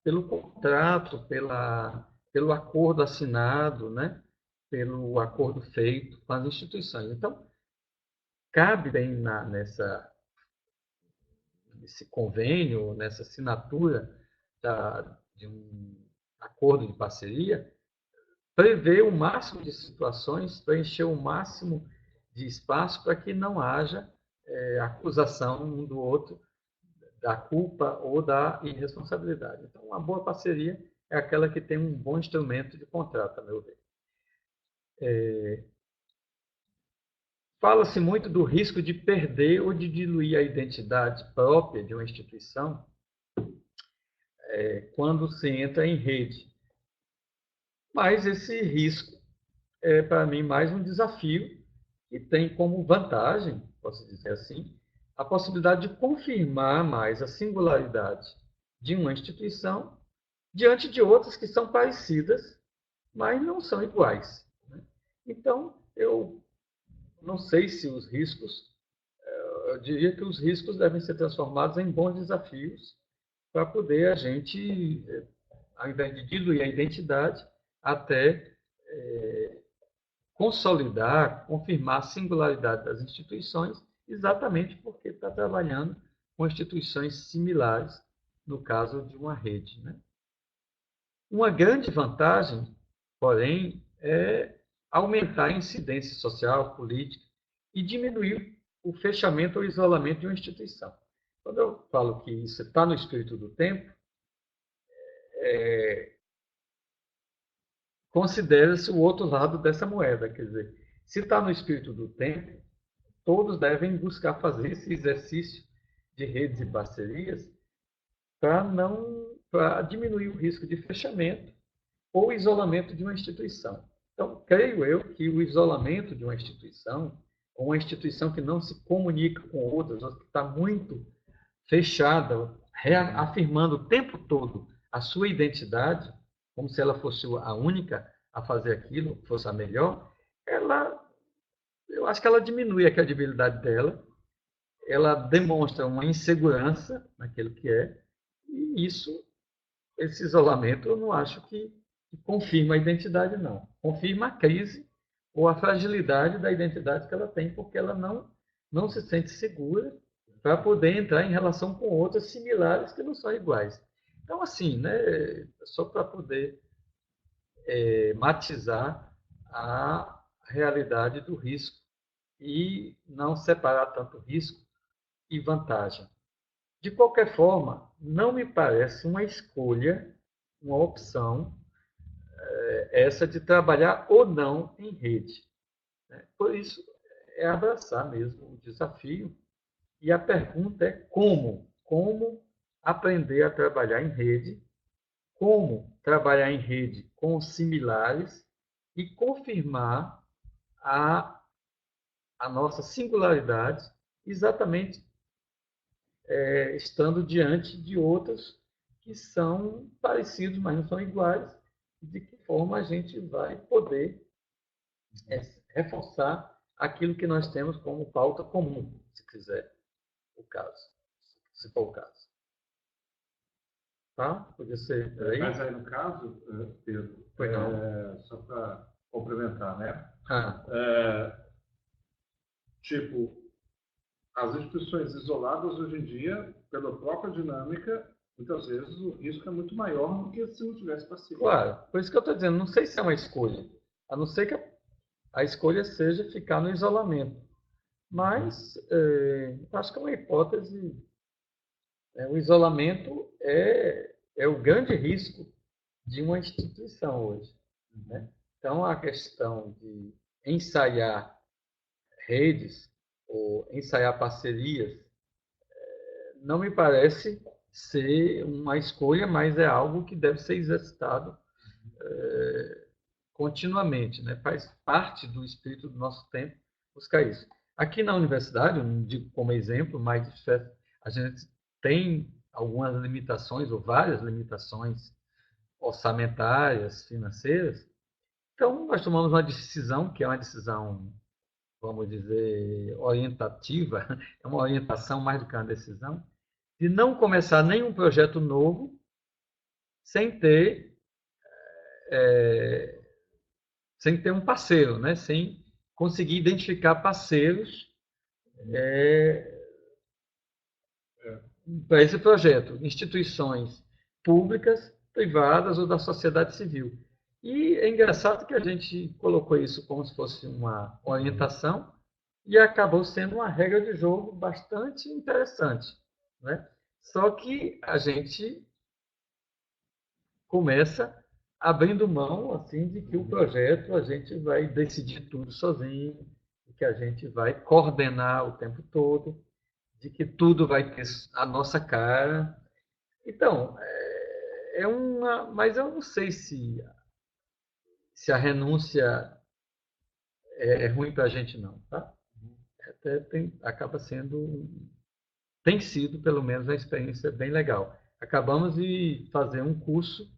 pelo contrato, pelo acordo assinado, né? Pelo acordo feito com as instituições. Então, cabe bem nesse convênio, nessa assinatura de um acordo de parceria, prever o máximo de situações, preencher o máximo de espaço para que não haja acusação um do outro da culpa ou da irresponsabilidade. Então, uma boa parceria é aquela que tem um bom instrumento de contrato, a meu ver. Fala-se muito do risco de perder ou de diluir a identidade própria de uma instituição quando se entra em rede. Mas esse risco é, para mim, mais um desafio que tem como vantagem, posso dizer assim, a possibilidade de confirmar mais a singularidade de uma instituição diante de outras que são parecidas, mas não são iguais. Né? Então, eu não sei se os riscos, eu diria que os riscos devem ser transformados em bons desafios para poder a gente, ao invés de diluir a identidade, até consolidar, confirmar a singularidade das instituições, exatamente porque está trabalhando com instituições similares, no caso de uma rede. Né? Uma grande vantagem, porém, é aumentar a incidência social, política e diminuir o fechamento ou isolamento de uma instituição. Quando eu falo que isso está no espírito do tempo, considera-se o outro lado dessa moeda. Quer dizer, se está no espírito do tempo, todos devem buscar fazer esse exercício de redes e parcerias para diminuir o risco de fechamento ou isolamento de uma instituição. Então, creio eu que o isolamento de uma instituição, ou uma instituição que não se comunica com outras, ou que está muito fechada, reafirmando o tempo todo a sua identidade, como se ela fosse a única a fazer aquilo, fosse a melhor, eu acho que ela diminui a credibilidade dela, ela demonstra uma insegurança naquilo que é, e esse isolamento, eu não acho que confirma a identidade, não. Confirma a crise ou a fragilidade da identidade que ela tem, porque ela não se sente segura para poder entrar em relação com outras similares que não são iguais. Então, assim, né, só para poder matizar a realidade do risco e não separar tanto risco e vantagem. De qualquer forma, não me parece uma escolha, uma opção, essa de trabalhar ou não em rede. Né? Por isso, é abraçar mesmo o desafio. E a pergunta é como? Como aprender a trabalhar em rede? Como trabalhar em rede com similares e confirmar a, a nossa singularidade exatamente estando diante de outros que são parecidos, mas não são iguais, e de que forma a gente vai poder reforçar aquilo que nós temos como pauta comum, se quiser o caso, se for o caso. Tá? Podia ser por aí? Mas aí no caso, Pedro, Pois não. só para complementar, né? Ah, Tipo, as instituições isoladas hoje em dia, pela própria dinâmica, muitas vezes o risco é muito maior do que se não tivesse parceria. claro, por isso que eu estou dizendo, não sei se é uma escolha, a não ser que a escolha seja ficar no isolamento. Mas acho que é uma hipótese. O isolamento é o grande risco de uma instituição hoje. Né? Então, a questão de ensaiar redes ou ensaiar parcerias não me parece ser uma escolha, mas é algo que deve ser exercitado continuamente. Né? Faz parte do espírito do nosso tempo buscar isso. Aqui na universidade, eu não digo como exemplo, mas a gente tem algumas limitações, ou várias limitações orçamentárias, financeiras. Então, nós tomamos uma decisão, que é uma decisão, vamos dizer, orientativa, é uma orientação mais do que uma decisão, de não começar nenhum projeto novo sem ter, é, sem ter um parceiro, né? Sem conseguir identificar parceiros para esse projeto, instituições públicas, privadas ou da sociedade civil. E é engraçado que a gente colocou isso como se fosse uma orientação e acabou sendo uma regra de jogo bastante interessante, né? Só que a gente começa abrindo mão assim de que o projeto a gente vai decidir tudo sozinho, que a gente vai coordenar o tempo todo, de que tudo vai ter a nossa cara. Então, mas eu não sei se a renúncia é ruim para a gente não, tá? Até acaba sendo, tem sido pelo menos uma experiência bem legal. Acabamos de fazer um curso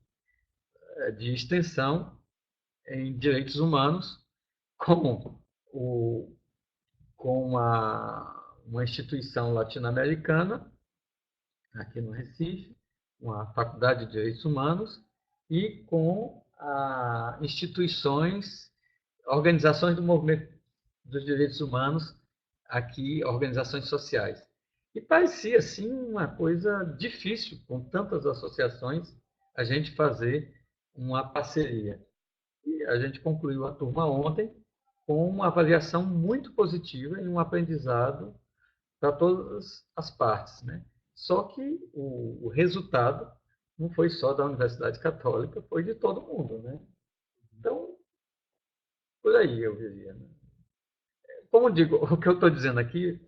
de extensão em direitos humanos com, o, com uma instituição latino-americana aqui no Recife, uma faculdade de direitos humanos e com instituições, organizações do movimento dos direitos humanos aqui, organizações sociais. E parecia assim uma coisa difícil com tantas associações a gente fazer uma parceria. E a gente concluiu a turma ontem com uma avaliação muito positiva e um aprendizado para todas as partes, né? Só que o resultado não foi só da Universidade Católica, foi de todo mundo, né? Então, por aí eu diria. Né? Como digo, o que eu estou dizendo aqui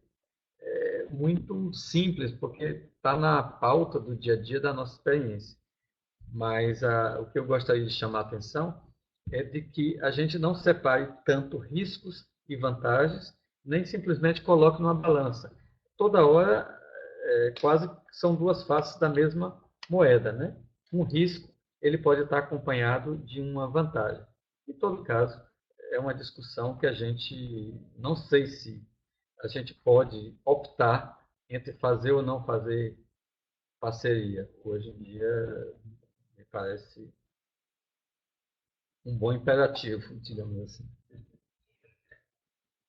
é muito simples, porque está na pauta do dia a dia da nossa experiência. Mas o que eu gostaria de chamar a atenção é de que a gente não separe tanto riscos e vantagens, nem simplesmente coloque numa balança. Toda hora, quase são duas faces da mesma moeda, né? Um risco, ele pode estar acompanhado de uma vantagem. Em todo caso, é uma discussão que a gente não sei se a gente pode optar entre fazer ou não fazer parceria. Hoje em dia, me parece um bom imperativo, digamos assim.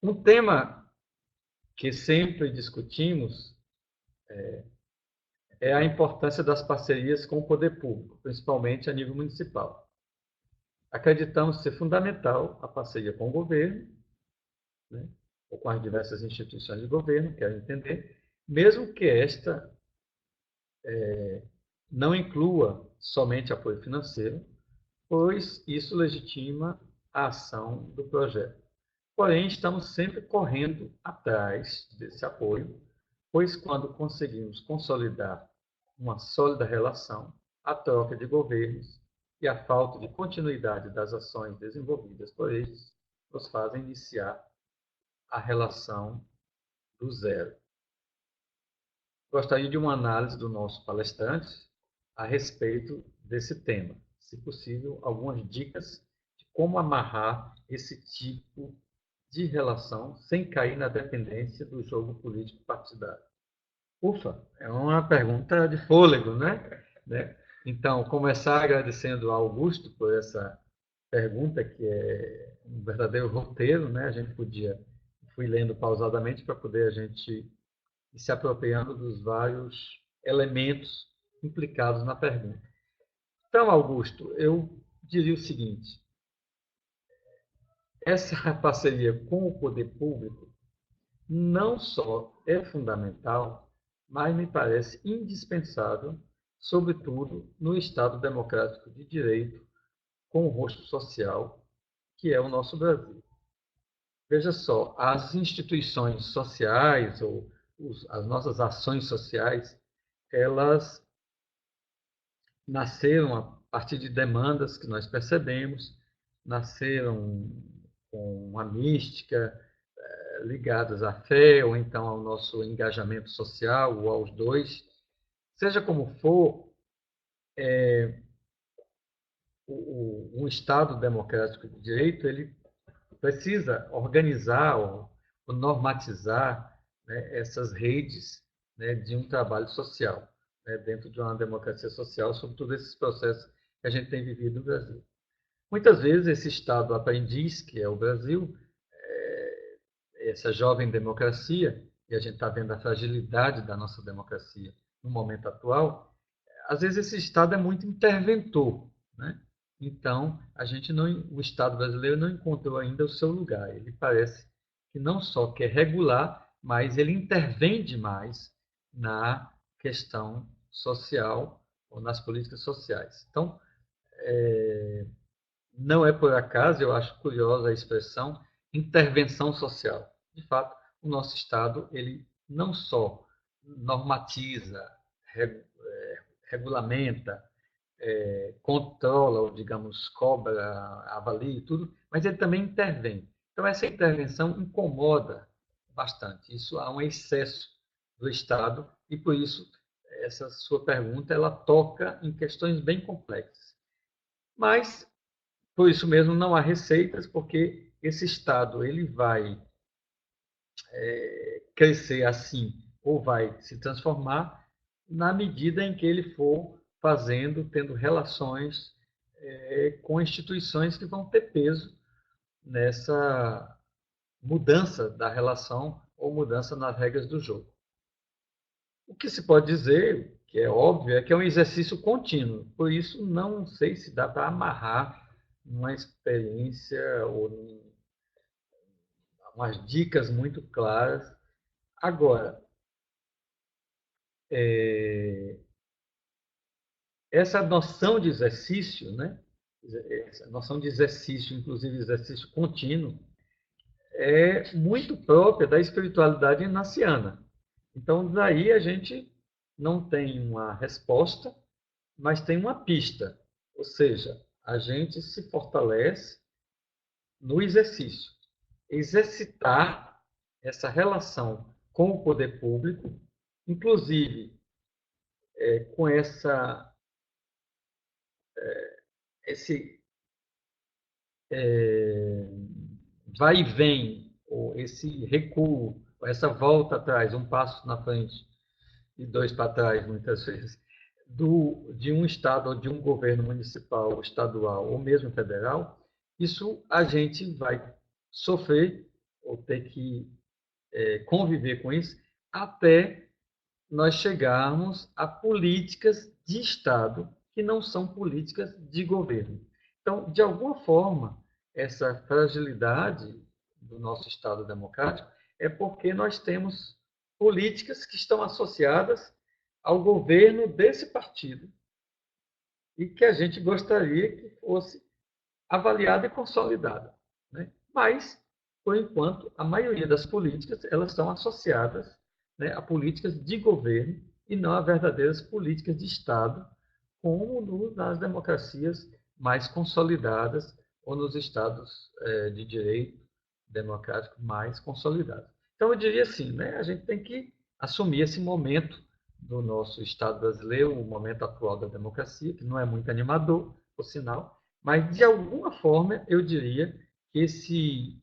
Um tema que sempre discutimos é a importância das parcerias com o poder público, principalmente a nível municipal. Acreditamos ser fundamental a parceria com o governo, né, ou com as diversas instituições de governo, quero entender, mesmo que esta não inclua somente apoio financeiro, pois isso legitima a ação do projeto. Porém, estamos sempre correndo atrás desse apoio, pois quando conseguimos consolidar uma sólida relação, a troca de governos e a falta de continuidade das ações desenvolvidas por eles nos fazem iniciar a relação do zero. Gostaria de uma análise do nosso palestrante a respeito desse tema. Se possível, algumas dicas de como amarrar esse tipo de relação sem cair na dependência do jogo político partidário. Ufa, é uma pergunta de fôlego, né? Então, começar agradecendo ao Augusto por essa pergunta, que é um verdadeiro roteiro, né? A gente fui lendo pausadamente para poder a gente ir se apropriando dos vários elementos implicados na pergunta. Então, Augusto, eu diria o seguinte: essa parceria com o poder público não só é fundamental, mas me parece indispensável, sobretudo no Estado democrático de direito, com o rosto social, que é o nosso Brasil. Veja só, as instituições sociais ou as nossas ações sociais, elas nasceram a partir de demandas que nós percebemos, nasceram com uma mística, ligadas à fé ou então ao nosso engajamento social ou aos dois. Seja como for, um Estado democrático de direito ele precisa organizar ou normatizar, né, essas redes né, de um trabalho social, né, dentro de uma democracia social, sobre todos esses processos que a gente tem vivido no Brasil. Muitas vezes esse Estado aprendiz, que é o Brasil, essa jovem democracia, e a gente está vendo a fragilidade da nossa democracia no momento atual, às vezes esse Estado é muito interventor, né? Então, o Estado brasileiro não encontrou ainda o seu lugar. Ele parece que não só quer regular, mas ele intervém demais na questão social ou nas políticas sociais. Então, não é por acaso, eu acho curiosa a expressão intervenção social. De fato, o nosso Estado, ele não só normatiza, regulamenta, controla, ou digamos, cobra, avalia e tudo, mas ele também intervém. Então, essa intervenção incomoda bastante. Isso há um excesso do Estado e, por isso, essa sua pergunta, ela toca em questões bem complexas. Mas, por isso mesmo, não há receitas, porque esse Estado ele vai crescer assim, ou vai se transformar na medida em que ele for fazendo, tendo relações com instituições que vão ter peso nessa mudança da relação ou mudança nas regras do jogo. O que se pode dizer, que é óbvio, é que é um exercício contínuo. Por isso, não sei se dá para amarrar uma experiência ou umas dicas muito claras. Agora, essa noção de exercício, né? Essa noção de exercício, inclusive exercício contínuo, é muito própria da espiritualidade inaciana. Então, daí a gente não tem uma resposta, mas tem uma pista. Ou seja, a gente se fortalece no exercício. Exercitar essa relação com o poder público, inclusive com esse vai e vem, ou esse recuo, essa volta atrás, um passo na frente e dois para trás, muitas vezes, de um Estado ou de um governo municipal, estadual ou mesmo federal, isso a gente vai sofrer ou ter que conviver com isso até nós chegarmos a políticas de Estado que não são políticas de governo. Então, de alguma forma, essa fragilidade do nosso Estado democrático é porque nós temos políticas que estão associadas ao governo desse partido e que a gente gostaria que fosse avaliada e consolidada. Né? Mas, por enquanto, a maioria das políticas elas estão associadas, né, a políticas de governo e não a verdadeiras políticas de Estado, como nas democracias mais consolidadas ou nos estados de direito democrático mais consolidados. Então, eu diria assim, né, a gente tem que assumir esse momento do nosso Estado brasileiro, o momento atual da democracia, que não é muito animador, por sinal, mas de alguma forma eu diria que esse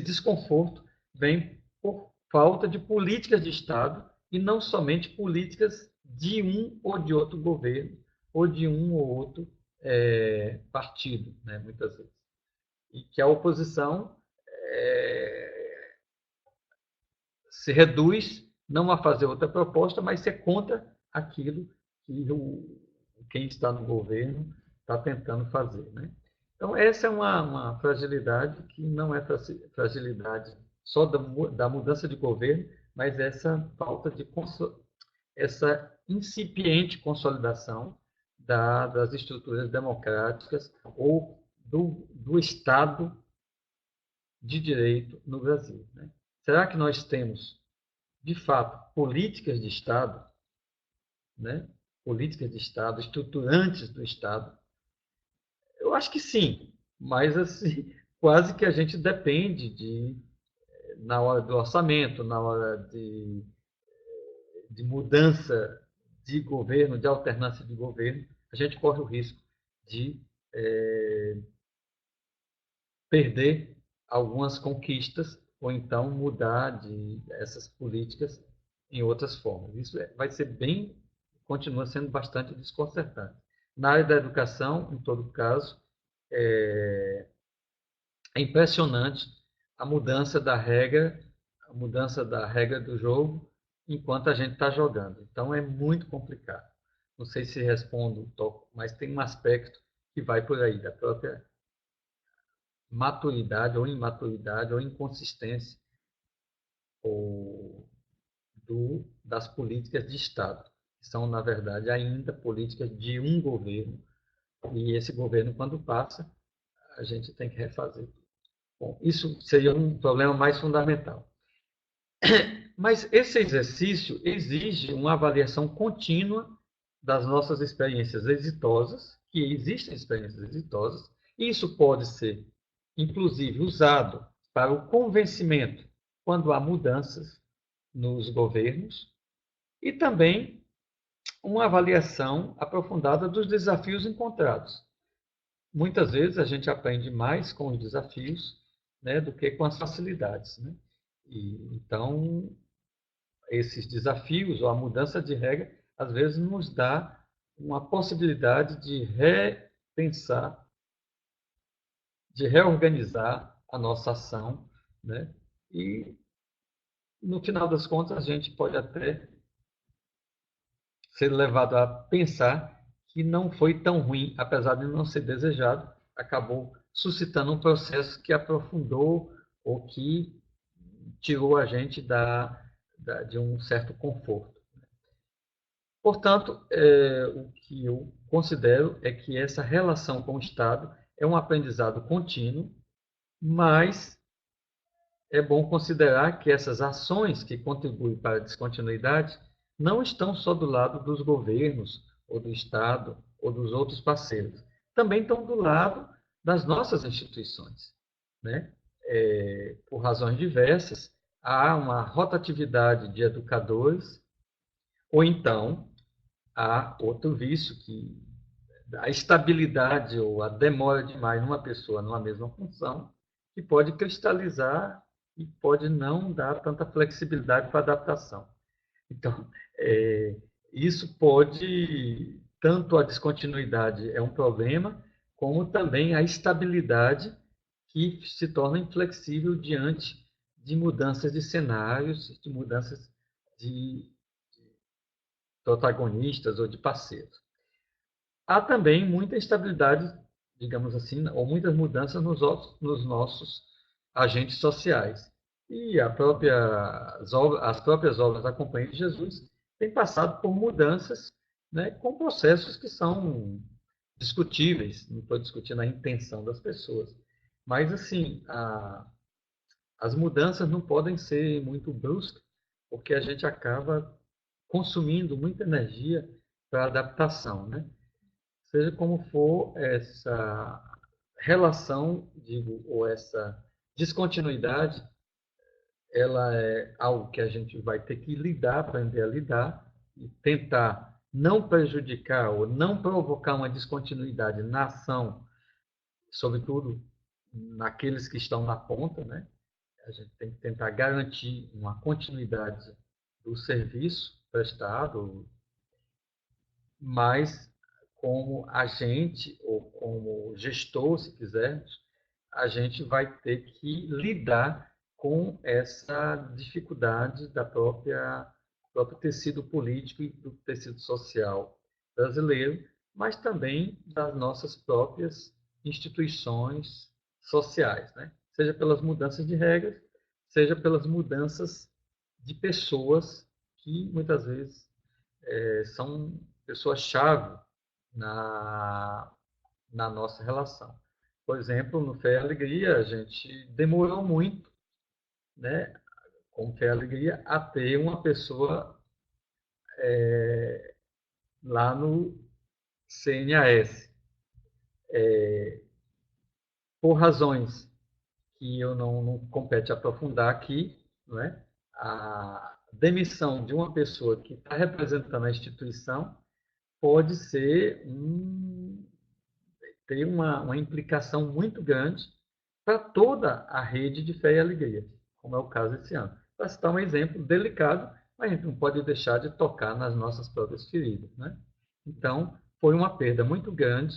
desconforto vem por falta de políticas de Estado e não somente políticas de um ou de outro governo ou de um ou outro partido, né, muitas vezes. E que a oposição se reduz não a fazer outra proposta, mas ser contra aquilo que quem está no governo está tentando fazer. Né? Então, essa é uma fragilidade que não é fragilidade só da mudança de governo, mas essa falta de essa incipiente consolidação das estruturas democráticas ou do Estado de direito no Brasil. Né? Será que nós temos, de fato, políticas de Estado, né? Políticas de Estado, estruturantes do Estado? Eu acho que sim, mas assim, quase que a gente depende na hora do orçamento, na hora de mudança de governo, de alternância de governo, a gente corre o risco de perder algumas conquistas ou então mudar essas políticas em outras formas. Isso vai ser continua sendo bastante desconcertante. Na área da educação, em todo caso, é impressionante a mudança da regra do jogo enquanto a gente está jogando. Então é muito complicado. Não sei se respondo, mas tem um aspecto que vai por aí, da própria maturidade ou imaturidade ou inconsistência ou das políticas de Estado, que são, na verdade, ainda políticas de um governo. E esse governo, quando passa, a gente tem que refazer. Bom, isso seria um problema mais fundamental. Mas esse exercício exige uma avaliação contínua das nossas experiências exitosas, que existem experiências exitosas, e isso pode ser, inclusive, usado para o convencimento quando há mudanças nos governos, e também uma avaliação aprofundada dos desafios encontrados. Muitas vezes a gente aprende mais com os desafios, né, do que com as facilidades, né? Então, esses desafios ou a mudança de regra, às vezes nos dá uma possibilidade de repensar, de reorganizar a nossa ação, né? E, no final das contas, a gente pode até ser levado a pensar que não foi tão ruim, apesar de não ser desejado, acabou suscitando um processo que aprofundou ou que tirou a gente de um certo conforto. Portanto, o que eu considero é que essa relação com o Estado é um aprendizado contínuo, mas é bom considerar que essas ações que contribuem para a descontinuidade não estão só do lado dos governos, ou do Estado, ou dos outros parceiros. Também estão do lado das nossas instituições, né? Por razões diversas, há uma rotatividade de educadores, ou então há outro vício, que a estabilidade ou a demora demais numa pessoa numa mesma função, que pode cristalizar e pode não dar tanta flexibilidade para adaptação. Então, isso pode, tanto a descontinuidade é um problema, como também a estabilidade que se torna inflexível diante de mudanças de cenários, de mudanças de protagonistas ou de parceiros. Há também muita instabilidade, digamos assim, ou muitas mudanças nos nossos agentes sociais. E as próprias obras da Companhia de Jesus têm passado por mudanças, né, com processos que são discutíveis. Não estou discutindo a intenção das pessoas. Mas, assim, as mudanças não podem ser muito bruscas, porque a gente acaba consumindo muita energia para adaptação, né? Seja como for, essa relação, digo, ou essa descontinuidade, ela é algo que a gente vai ter que lidar, aprender a lidar e tentar não prejudicar ou não provocar uma descontinuidade na ação, sobretudo naqueles que estão na ponta, né? A gente tem que tentar garantir uma continuidade do serviço prestado, mas como agente ou como gestor, se quisermos, a gente vai ter que lidar com essa dificuldade do próprio tecido político e do tecido social brasileiro, mas também das nossas próprias instituições sociais, né? Seja pelas mudanças de regras, seja pelas mudanças de pessoas que muitas vezes são pessoas-chave na, na nossa relação. Por exemplo, no Fé e Alegria, a gente demorou muito, né, com Fé e Alegria, a ter uma pessoa lá no CNAS. Por razões que eu não compete aprofundar aqui, não é? A demissão de uma pessoa que está representando a instituição pode ter uma implicação muito grande para toda a rede de fé e alegria, como é o caso esse ano. Para citar um exemplo delicado, mas a gente não pode deixar de tocar nas nossas próprias feridas, né? Então, foi uma perda muito grande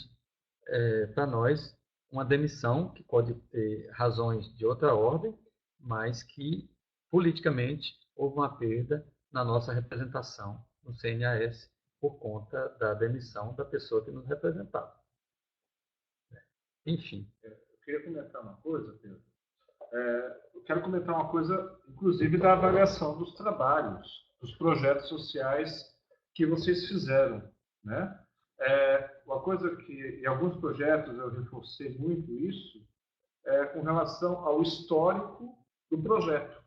para nós, uma demissão que pode ter razões de outra ordem, mas que politicamente houve uma perda na nossa representação no CNAS por conta da demissão da pessoa que nos representava. Enfim. Eu queria comentar uma coisa, Pedro. Eu quero comentar uma coisa, inclusive, da avaliação dos trabalhos, dos projetos sociais que vocês fizeram, né? Uma coisa que, em alguns projetos, eu reforcei muito isso, com relação ao histórico do projeto.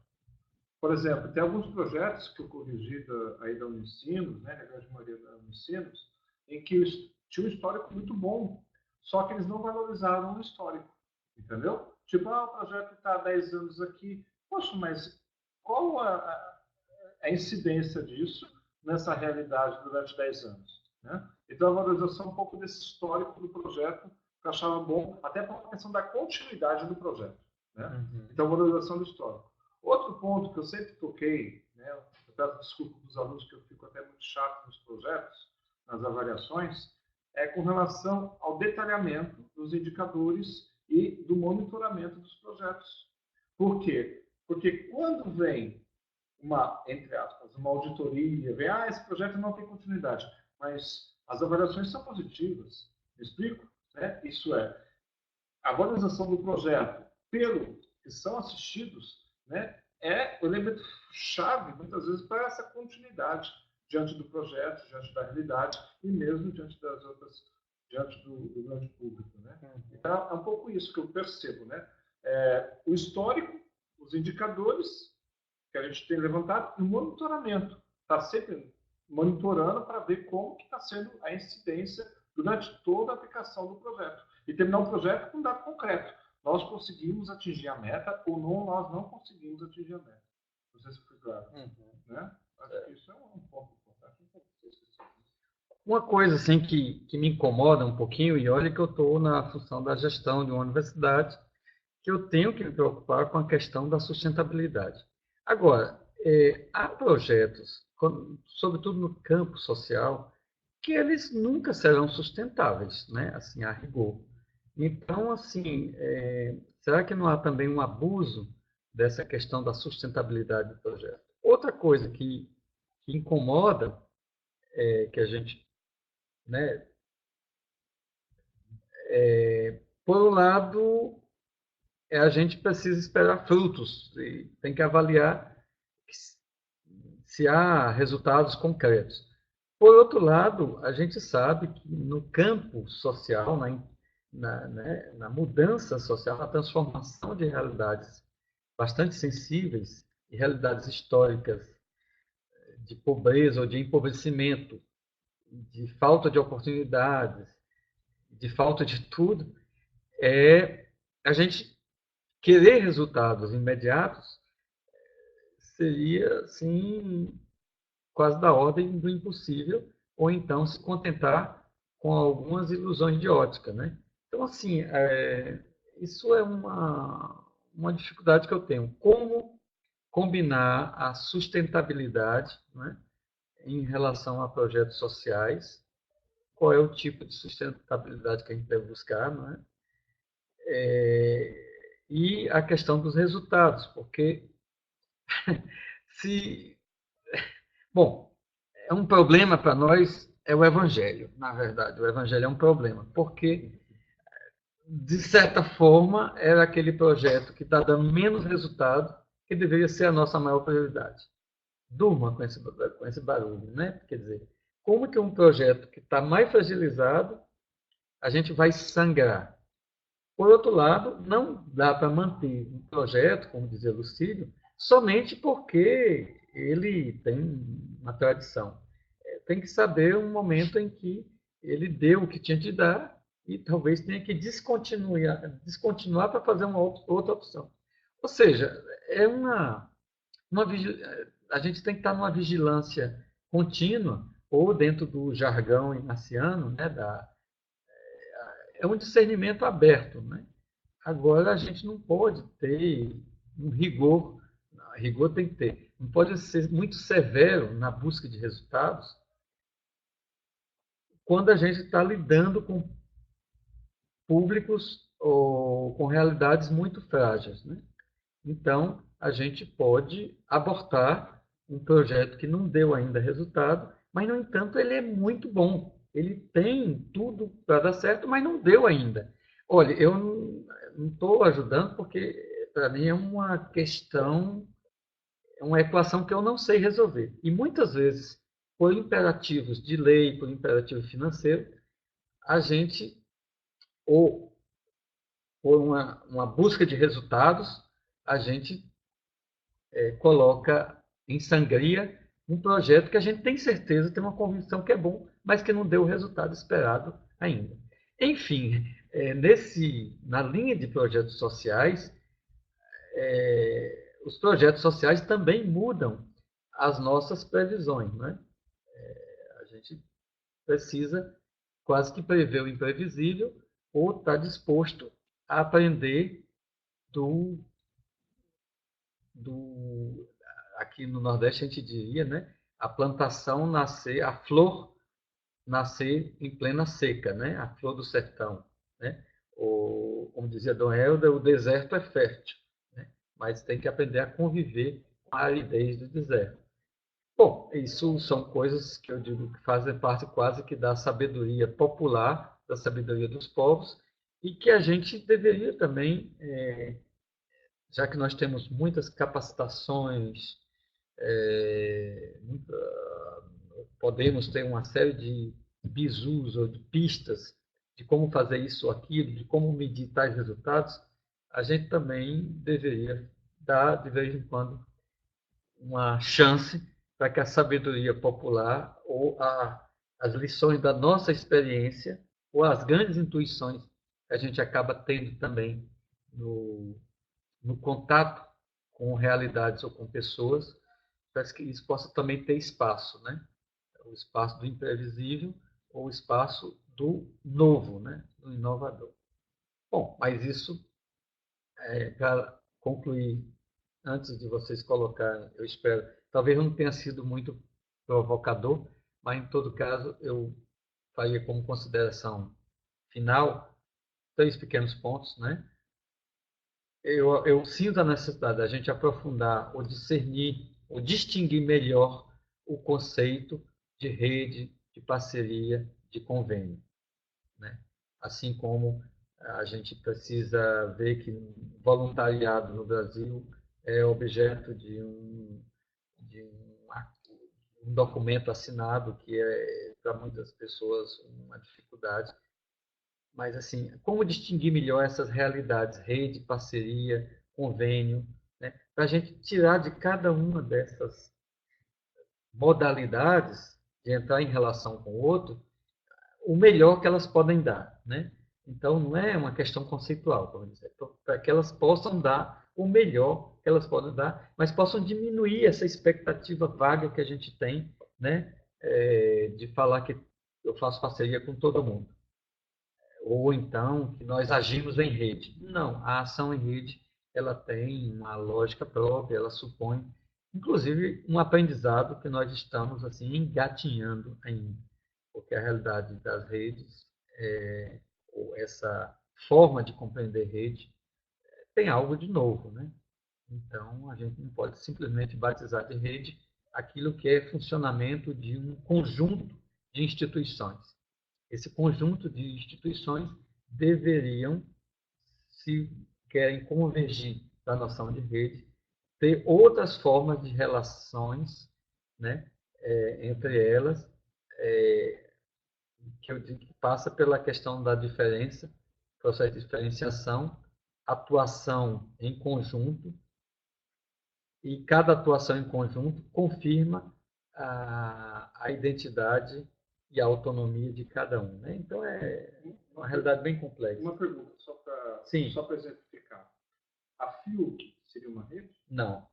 Por exemplo, tem alguns projetos que eu corrigi da Unicinos, né, na grande maioria da Unicinos, em que tinha um histórico muito bom, só que eles não valorizaram o histórico, entendeu? Tipo, o projeto está há 10 anos aqui, poxa, mas qual a incidência disso nessa realidade durante 10 anos? Né? Então, a valorização um pouco desse histórico do projeto, que eu achava bom, até por uma questão da continuidade do projeto. Né? Uhum. Então, a valorização do histórico. Outro ponto que eu sempre toquei, né, eu peço desculpa para os alunos que eu fico até muito chato nos projetos, nas avaliações, é com relação ao detalhamento dos indicadores e do monitoramento dos projetos. Por quê? Porque quando vem uma, entre aspas, uma auditoria, vem, esse projeto não tem continuidade, mas as avaliações são positivas. Me explico? Né? Isso é, a valorização do projeto pelo que são assistidos, né, é o elemento chave, muitas vezes, para essa continuidade diante do projeto, diante da realidade e mesmo diante das outras, diante do grande público. Né? Então, é um pouco isso que eu percebo. Né? O histórico, os indicadores que a gente tem levantado e o monitoramento. Está sempre monitorando para ver como que está sendo a incidência durante toda a aplicação do projeto. E terminar o projeto com um dado concreto. Nós conseguimos atingir a meta ou não, nós não conseguimos atingir a meta. Não sei se foi claro. Né? Acho que isso é um ponto importante. Uma coisa assim, que me incomoda um pouquinho, e olha que eu estou na função da gestão de uma universidade, que eu tenho que me preocupar com a questão da sustentabilidade. Agora, há projetos, sobretudo no campo social, que eles nunca serão sustentáveis, né? Assim, a rigor. Então, assim, será que não há também um abuso dessa questão da sustentabilidade do projeto? Outra coisa que incomoda, que a gente, né, por um lado, a gente precisa esperar frutos, e tem que avaliar se há resultados concretos. Por outro lado, a gente sabe que no campo social, na mudança social, na transformação de realidades bastante sensíveis e realidades históricas de pobreza ou de empobrecimento, de falta de oportunidades, de falta de tudo, a gente querer resultados imediatos seria, assim, quase da ordem do impossível, ou então se contentar com algumas ilusões de ótica, né? Então, assim, isso é uma dificuldade que eu tenho. Como combinar a sustentabilidade, né, em relação a projetos sociais? Qual é o tipo de sustentabilidade que a gente deve buscar, não é? E a questão dos resultados, porque se... Bom, é um problema para nós é o Evangelho, na verdade. O Evangelho é um problema, porque, de certa forma, era aquele projeto que está dando menos resultado, que deveria ser a nossa maior prioridade. Durma com esse barulho, né? Quer dizer, como que um projeto que está mais fragilizado, a gente vai sangrar? Por outro lado, não dá para manter um projeto, como dizia Lucílio, somente porque ele tem uma tradição. Tem que saber um momento em que ele deu o que tinha de dar e talvez tenha que descontinuar para fazer uma outra opção. Ou seja, a gente tem que estar numa vigilância contínua, ou dentro do jargão inaciano, né, é um discernimento aberto. Né? Agora, a gente não pode ter um rigor, rigor tem que ter, não pode ser muito severo na busca de resultados quando a gente está lidando com públicos ou com realidades muito frágeis, né? Então, a gente pode abortar um projeto que não deu ainda resultado, mas, no entanto, ele é muito bom. Ele tem tudo para dar certo, mas não deu ainda. Olha, eu não estou ajudando porque, para mim, é uma questão, é uma equação que eu não sei resolver. E, muitas vezes, por imperativos de lei, por imperativo financeiro, a gente, ou por uma busca de resultados, a gente coloca em sangria um projeto que a gente tem certeza, tem uma convicção que é bom, mas que não deu o resultado esperado ainda. Enfim, na linha de projetos sociais, os projetos sociais também mudam as nossas previsões, né? A gente precisa quase que prever o imprevisível ou estar disposto a aprender do, do aqui no Nordeste a gente diria, né? A plantação nascer, a flor nascer em plena seca, né? A flor do sertão, né? Como dizia Dom Helder, o deserto é fértil, né? Mas tem que aprender a conviver com a aridez do deserto. Bom, isso são coisas que eu digo que fazem parte quase que da sabedoria popular, da sabedoria dos povos, e que a gente deveria também, já que nós temos muitas capacitações, é, podemos ter uma série de bizus ou de pistas de como fazer isso ou aquilo, de como medir tais resultados, a gente também deveria dar, de vez em quando, uma chance para que a sabedoria popular ou as lições da nossa experiência ou as grandes intuições que a gente acaba tendo também no contato com realidades ou com pessoas, para que isso possa também ter espaço, né? O espaço do imprevisível ou o espaço do novo, né? Do inovador. Bom, mas isso, para concluir, antes de vocês colocarem, eu espero, talvez não tenha sido muito provocador, mas em todo caso eu faria como consideração final 3 pequenos pontos, né? Eu sinto a necessidade da gente aprofundar ou discernir, ou distinguir melhor o conceito de rede, de parceria, de convênio, né? Assim como a gente precisa ver que voluntariado no Brasil é objeto de um documento assinado que é para muitas pessoas uma dificuldade. Mas, assim, como distinguir melhor essas realidades, rede, parceria, convênio, né? Para a gente tirar de cada uma dessas modalidades de entrar em relação com o outro o melhor que elas podem dar, né? Então, não é uma questão conceitual, como dizer, para que elas possam dar o melhor que elas podem dar, mas possam diminuir essa expectativa vaga que a gente tem, né? De falar que eu faço parceria com todo mundo. Ou então que nós agimos em rede. Não, a ação em rede ela tem uma lógica própria, ela supõe, inclusive, um aprendizado que nós estamos assim engatinhando ainda, porque a realidade das redes, ou essa forma de compreender rede, tem algo de novo, né? Então, a gente não pode simplesmente batizar de rede aquilo que é funcionamento de um conjunto de instituições. Esse conjunto de instituições deveriam, se querem convergir da noção de rede, ter outras formas de relações, né, entre elas, que eu digo que passa pela questão da diferença, processo de diferenciação, atuação em conjunto, e cada atuação em conjunto confirma a identidade e a autonomia de cada um, né? Então é uma realidade bem complexa. Uma pergunta, só para exemplificar. A Fiuk seria uma rede? Não.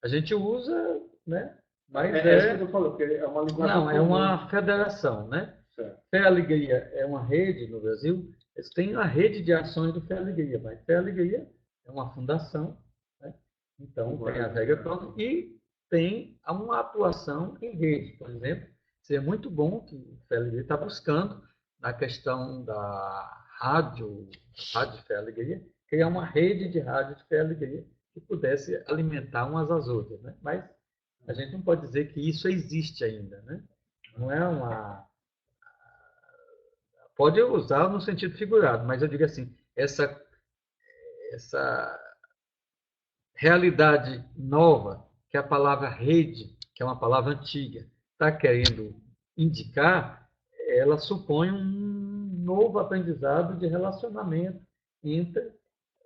A gente usa, né? Mas isso que eu falando, porque é uma linguagem. Não, é uma federação, né? Certo. Fé e Alegria é uma rede no Brasil. Eles têm a rede de ações do Fé e Alegria, mas Fé e Alegria é uma fundação, né? Então tem as regras próprias. E tem uma atuação em rede. Por exemplo, seria muito bom que o Fé e Alegria está buscando, na questão da rádio Fé e Alegria, criar uma rede de rádio de Fé e Alegria que pudesse alimentar umas às outras. Né? Mas a gente não pode dizer que isso existe ainda. Né? Não é uma... Pode usar no sentido figurado, mas eu digo assim, essa realidade nova que a palavra rede, que é uma palavra antiga, está querendo indicar, ela supõe um novo aprendizado de relacionamento entre,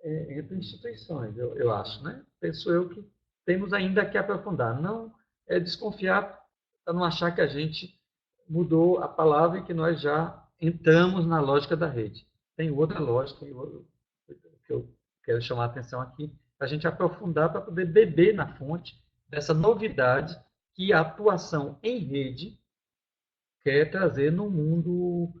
entre instituições, eu acho. Né? Penso eu que temos ainda que aprofundar. Não é desconfiar para não achar que a gente mudou a palavra e que nós já entramos na lógica da rede. Tem outra lógica que eu quero chamar a atenção aqui, para a gente aprofundar, para poder beber na fonte dessa novidade que a atuação em rede quer trazer num mundo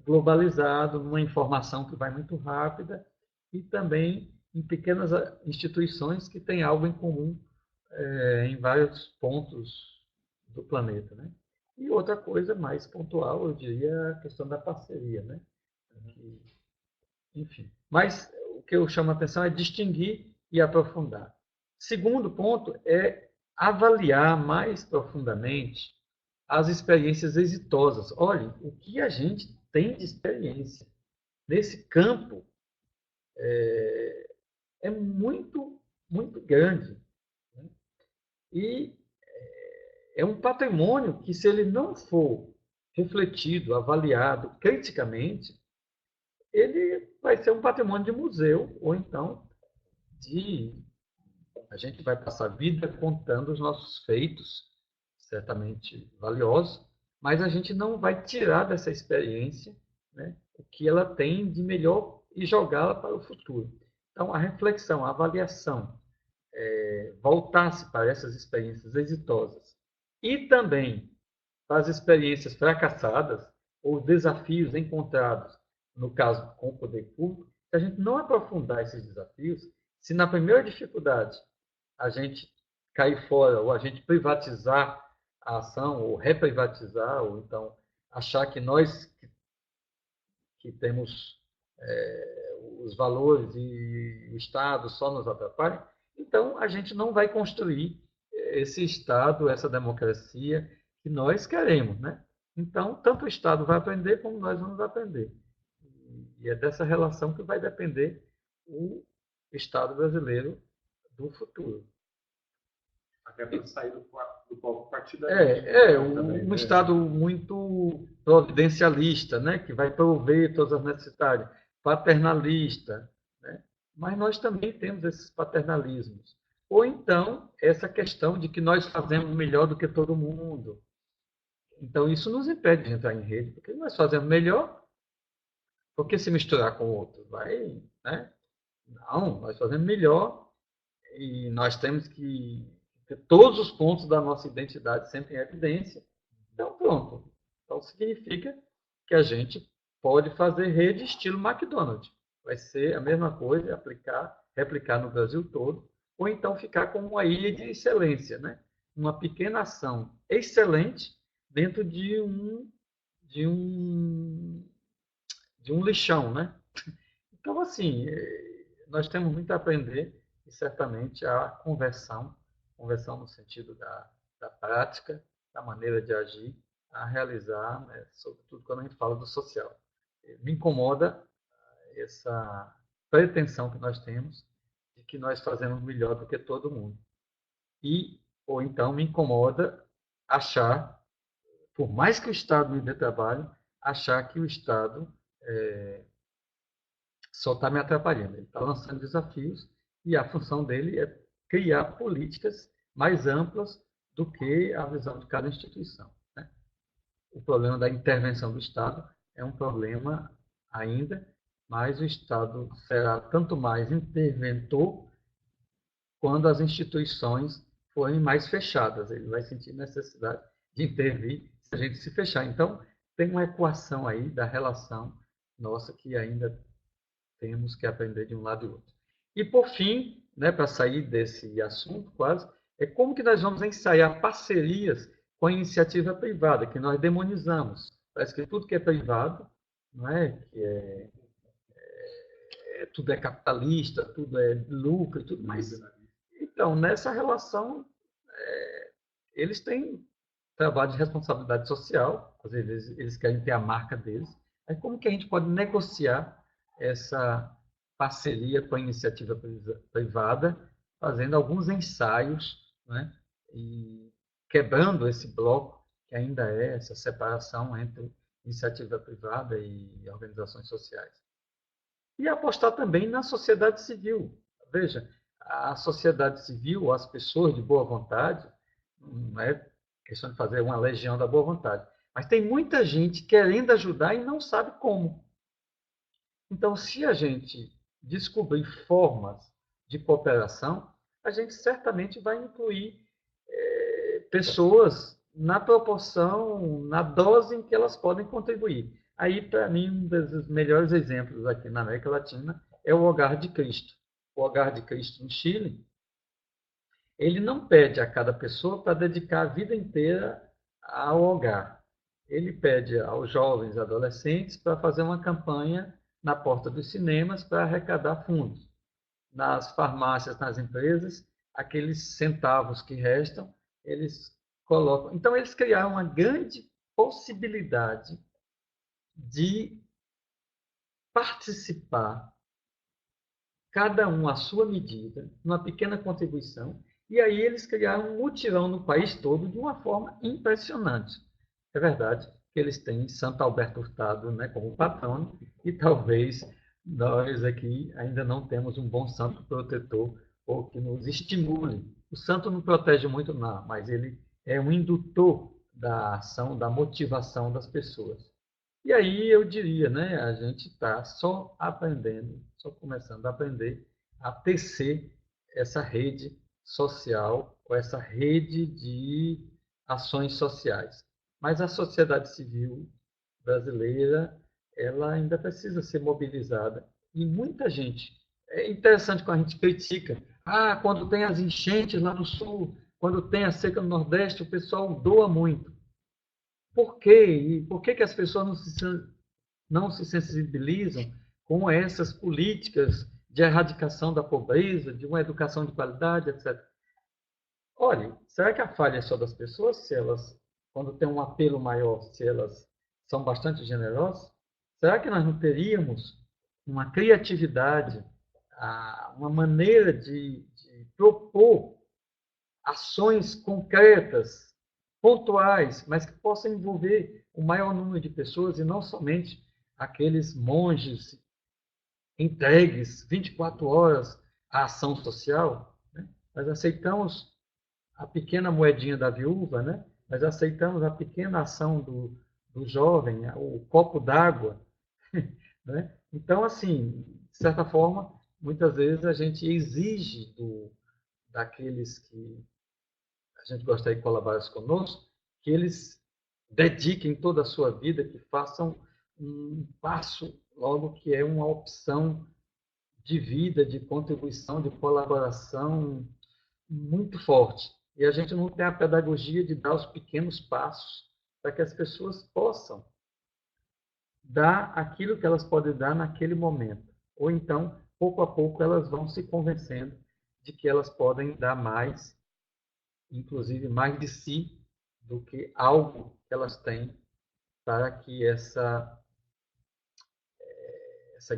globalizado, numa informação que vai muito rápida e também em pequenas instituições que têm algo em comum em vários pontos do planeta. Né? E outra coisa mais pontual, eu diria, a questão da parceria. Né? Enfim, mas o que eu chamo a atenção é distinguir e aprofundar. Segundo ponto é avaliar mais profundamente as experiências exitosas. Olhem, o que a gente tem de experiência nesse campo é muito, muito grande. Né? E é um patrimônio que, se ele não for refletido, avaliado criticamente, ele vai ser um patrimônio de museu, ou então a gente vai passar a vida contando os nossos feitos, certamente valiosos, mas a gente não vai tirar dessa experiência, né, o que ela tem de melhor e jogá-la para o futuro. Então, a reflexão, a avaliação, voltar-se para essas experiências exitosas e também para as experiências fracassadas ou desafios encontrados, no caso com o poder público, se a gente não aprofundar esses desafios, se na primeira dificuldade a gente cair fora, ou a gente privatizar a ação, ou reprivatizar, ou então achar que nós que temos os valores e o Estado só nos atrapalham, então a gente não vai construir esse Estado, essa democracia que nós queremos. Né? Então, tanto o Estado vai aprender como nós vamos aprender. E é dessa relação que vai depender o Estado brasileiro do futuro. Até para sair do palco partidário. Um Estado muito providencialista, né? Que vai prover todas as necessidades, paternalista. Né? Mas nós também temos esses paternalismos. Ou então, essa questão de que nós fazemos melhor do que todo mundo. Então, isso nos impede de entrar em rede, porque nós fazemos melhor, porque se misturar com o outro vai. Né? Não, nós fazemos melhor e nós temos que ter todos os pontos da nossa identidade sempre em evidência. Então, pronto. Então, significa que a gente pode fazer rede estilo McDonald's. Vai ser a mesma coisa, replicar no Brasil todo, ou então ficar como uma ilha de excelência, né? Uma pequena ação excelente dentro de um lixão, né? Então, assim, nós temos muito a aprender e certamente a conversão no sentido da prática, da maneira de agir, a realizar, né, sobretudo quando a gente fala do social. Me incomoda essa pretensão que nós temos de que nós fazemos melhor do que todo mundo. Ou então me incomoda achar, por mais que o Estado me dê trabalho, achar que o Estado só está me atrapalhando. Ele está lançando desafios e a função dele é criar políticas mais amplas do que a visão de cada instituição. Né? O problema da intervenção do Estado é um problema ainda, mas o Estado será tanto mais interventor quando as instituições forem mais fechadas. Ele vai sentir necessidade de intervir se a gente se fechar. Então, tem uma equação aí da relação nossa que ainda temos que aprender de um lado e outro. E, por fim, né, para sair desse assunto quase, é como que nós vamos ensaiar parcerias com a iniciativa privada, que nós demonizamos. Parece que tudo que é privado, não é? Tudo é capitalista, tudo é lucro, tudo mais. Então, nessa relação, eles têm trabalho de responsabilidade social, às vezes eles querem ter a marca deles. Aí como que a gente pode negociar essa parceria com a iniciativa privada, fazendo alguns ensaios, né? E quebrando esse bloco que ainda é essa separação entre iniciativa privada e organizações sociais. E apostar também na sociedade civil. Veja, a sociedade civil, as pessoas de boa vontade, não é questão de fazer uma legião da boa vontade, mas tem muita gente querendo ajudar e não sabe como. Então, se a gente descobrir formas de cooperação, a gente certamente vai incluir pessoas na proporção, na dose em que elas podem contribuir. Aí, para mim, um dos melhores exemplos aqui na América Latina é o Hogar de Cristo. O Hogar de Cristo no Chile, ele não pede a cada pessoa para dedicar a vida inteira ao hogar. Ele pede aos jovens, adolescentes, para fazer uma campanha na porta dos cinemas para arrecadar fundos. Nas farmácias, nas empresas, aqueles centavos que restam, eles colocam. Então, eles criaram uma grande possibilidade de participar, cada um à sua medida, numa pequena contribuição, e aí eles criaram um mutirão no país todo de uma forma impressionante. É verdade que eles têm Santo Alberto Hurtado, né, como patrono, e talvez nós aqui ainda não temos um bom santo protetor ou que nos estimule. O santo não protege muito, não, mas ele é um indutor da ação, da motivação das pessoas. E aí eu diria, né, a gente está só aprendendo, só começando a aprender a tecer essa rede social, ou essa rede de ações sociais. Mas a sociedade civil brasileira, ela ainda precisa ser mobilizada. E muita gente, é interessante quando a gente critica, quando tem as enchentes lá no sul, quando tem a seca no Nordeste, o pessoal doa muito. Por quê? E por que as pessoas não se sensibilizam com essas políticas de erradicação da pobreza, de uma educação de qualidade, etc. Olha, será que a falha é só das pessoas, se elas, quando tem um apelo maior, se elas são bastante generosas? Será que nós não teríamos uma criatividade, uma maneira de propor ações concretas, pontuais, mas que possam envolver o maior número de pessoas e não somente aqueles monges entregues 24 horas à ação social? Né? Nós aceitamos a pequena moedinha da viúva, né? Nós aceitamos a pequena ação do jovem, o copo d'água. Né? Então, assim, de certa forma, muitas vezes a gente exige daqueles que a gente gostaria que colaborasse conosco, que eles dediquem toda a sua vida, que façam um passo logo que é uma opção de vida, de contribuição, de colaboração muito forte. E a gente não tem a pedagogia de dar os pequenos passos para que as pessoas possam dar aquilo que elas podem dar naquele momento. Ou então, pouco a pouco, elas vão se convencendo de que elas podem dar mais, inclusive mais de si, do que algo que elas têm para que essa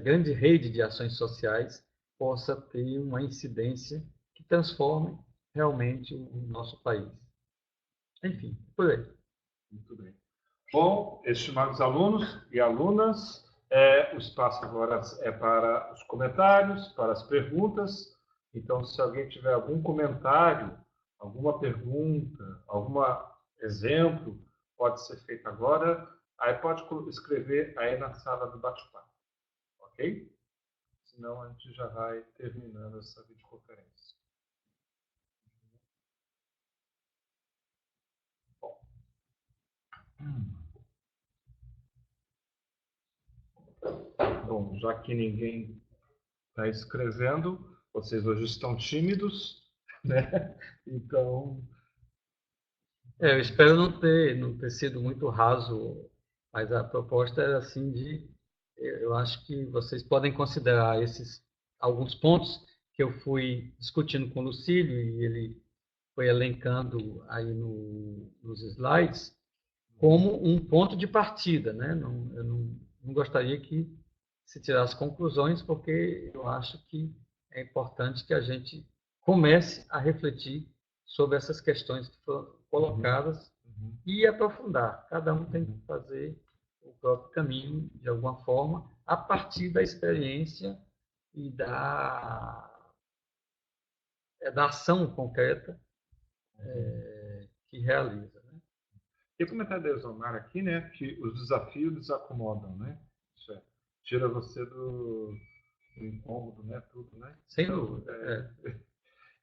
grande rede de ações sociais possa ter uma incidência que transforme realmente o nosso país. Enfim, por aí. Muito bem. Bom, estimados alunos e alunas, o espaço agora é para os comentários, para as perguntas. Então, se alguém tiver algum comentário, alguma pergunta, algum exemplo, pode ser feito agora. Aí pode escrever aí na sala do bate-papo, ok? Senão a gente já vai terminando essa videoconferência. Bom, já que ninguém está escrevendo, vocês hoje estão tímidos, né? Então, Eu espero não ter sido muito raso, mas a proposta era assim eu acho que vocês podem considerar esses alguns pontos que eu fui discutindo com o Lucílio e ele foi elencando aí nos slides como um ponto de partida, né? Eu não gostaria que se tirasse conclusões, porque eu acho que é importante que a gente comece a refletir sobre essas questões que foram colocadas e aprofundar. Cada um tem que fazer o próprio caminho, de alguma forma, a partir da experiência e da ação concreta que realiza. Né? e o comentário da Elzomar aqui, né, que os desafios desacomodam, né? Isso é, tira você do incômodo, né, tudo, né? Sem Então, dúvida.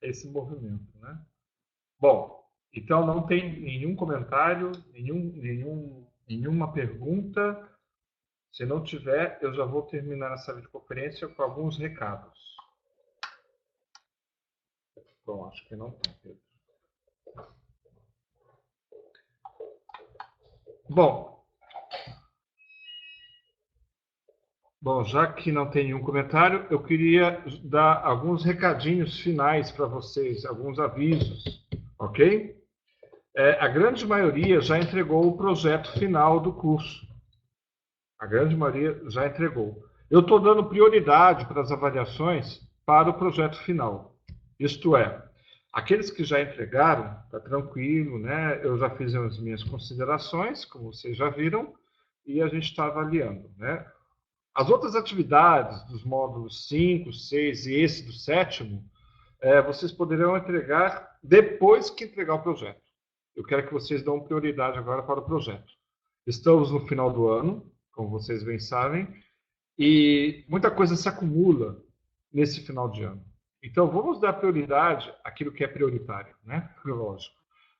esse movimento, né? Bom, então não tem nenhum comentário, nenhuma pergunta. Se não tiver, eu já vou terminar essa videoconferência com alguns recados. Bom, acho que não tem, Pedro. Bom, já que não tem nenhum comentário, eu queria dar alguns recadinhos finais para vocês, alguns avisos, ok? A grande maioria já entregou o projeto final do curso. A grande maioria já entregou. Eu estou dando prioridade para as avaliações para o projeto final. Isto é, aqueles que já entregaram, está tranquilo, né? Eu já fiz as minhas considerações, como vocês já viram, e a gente está avaliando, né? As outras atividades dos módulos 5, 6 e esse do sétimo, vocês poderão entregar depois que entregar o projeto. Eu quero que vocês dão prioridade agora para o projeto. Estamos no final do ano, como vocês bem sabem, e muita coisa se acumula nesse final de ano. Então, vamos dar prioridade àquilo que é prioritário, né? Lógico.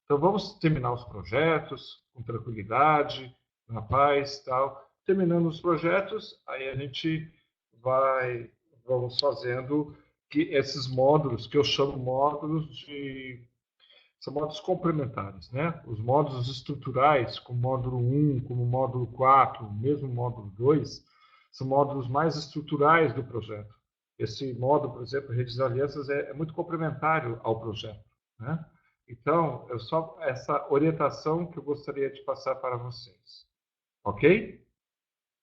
Então, vamos terminar os projetos com tranquilidade, na paz, tal. Terminando os projetos, aí a gente vamos fazendo esses módulos, que eu chamo são módulos complementares, né? Os módulos estruturais, como módulo 1, como módulo 4, mesmo módulo 2, são módulos mais estruturais do projeto. Esse módulo, por exemplo, redes de alianças, é muito complementar ao projeto, né? Então, é só essa orientação que eu gostaria de passar para vocês. Ok?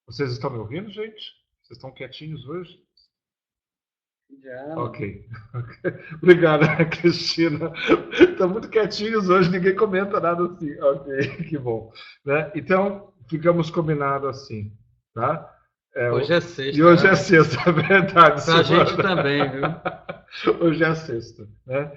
Vocês estão me ouvindo, gente? Vocês estão quietinhos hoje? Já. Ok. Obrigado, Cristina. Estão muito quietinhos hoje, ninguém comenta nada assim. Ok, que bom. Né? Então, ficamos combinados assim. Tá? Hoje é E sexta, hoje é né? sexta, é verdade. Para a gente também, viu? Hoje é sexta. Né?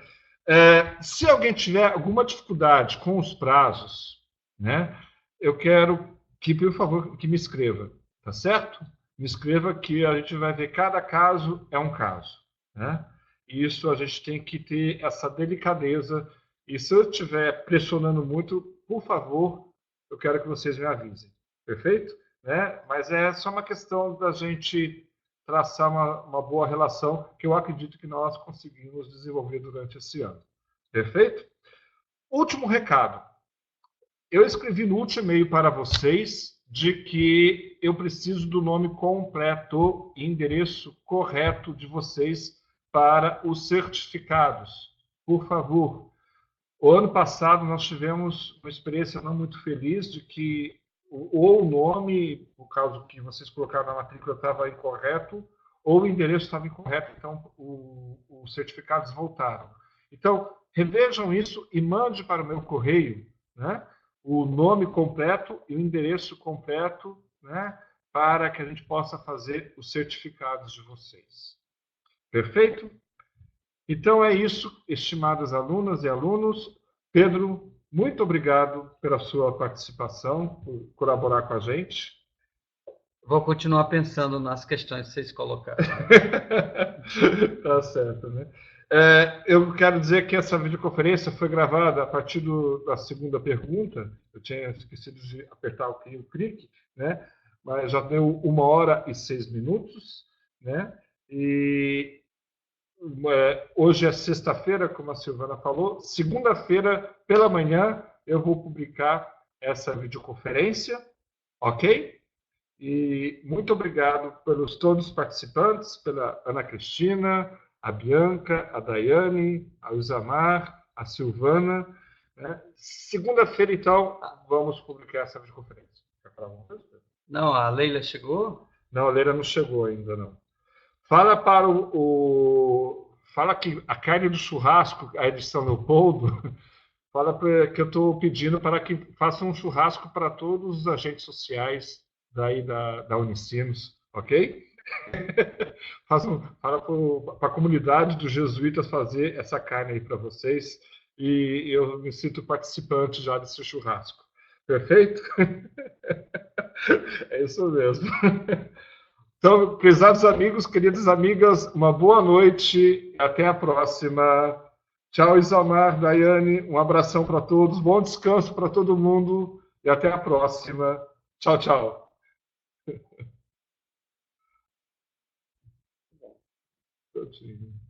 Se alguém tiver alguma dificuldade com os prazos, né, eu quero que, por favor, que me escreva. Tá certo? Me escreva que a gente vai ver cada caso é um caso. Né? Isso a gente tem que ter essa delicadeza. E se eu estiver pressionando muito, por favor, eu quero que vocês me avisem. Perfeito? Né? Mas é só uma questão da gente traçar uma boa relação que eu acredito que nós conseguimos desenvolver durante esse ano. Perfeito? Último recado. Eu escrevi no último e-mail para vocês de que eu preciso do nome completo e endereço correto de vocês para os certificados. Por favor. O ano passado nós tivemos uma experiência não muito feliz de que ou o nome, no caso que vocês colocaram na matrícula, estava incorreto, ou o endereço estava incorreto, então os certificados voltaram. Então, revejam isso e mande para o meu correio, né, o nome completo e o endereço completo, né, para que a gente possa fazer os certificados de vocês. Perfeito? Então é isso, estimadas alunas e alunos. Pedro, muito obrigado pela sua participação, por colaborar com a gente. Vou continuar pensando nas questões que vocês colocaram. Tá certo, né? Eu quero dizer que essa videoconferência foi gravada a partir da segunda pergunta. Eu tinha esquecido de apertar o clique, né? Mas já deu 1h e 6 minutos, né? E hoje é sexta-feira, como a Silvana falou. Segunda-feira, pela manhã, eu vou publicar essa videoconferência, ok? E muito obrigado pelos todos os participantes, pela Ana Cristina, a Bianca, a Daiane, a Usamar, a Silvana. Né? Segunda-feira, então, vamos publicar essa videoconferência. Quer falar alguma coisa? Não, a Leila chegou? Não, a Leila não chegou ainda, não. Fala para Fala que a carne do churrasco, a edição Leopoldo, fala que eu estou pedindo para que faça um churrasco para todos os agentes sociais daí da Unicinos, ok? Fala para a comunidade dos jesuítas fazer essa carne aí para vocês e eu me sinto participante já desse churrasco. Perfeito? É isso mesmo. Então, prezados amigos, queridas amigas, uma boa noite. Até a próxima. Tchau, Isamar, Daiane. Um abração para todos. Bom descanso para todo mundo. E até a próxima. Tchau, tchau. Tchau.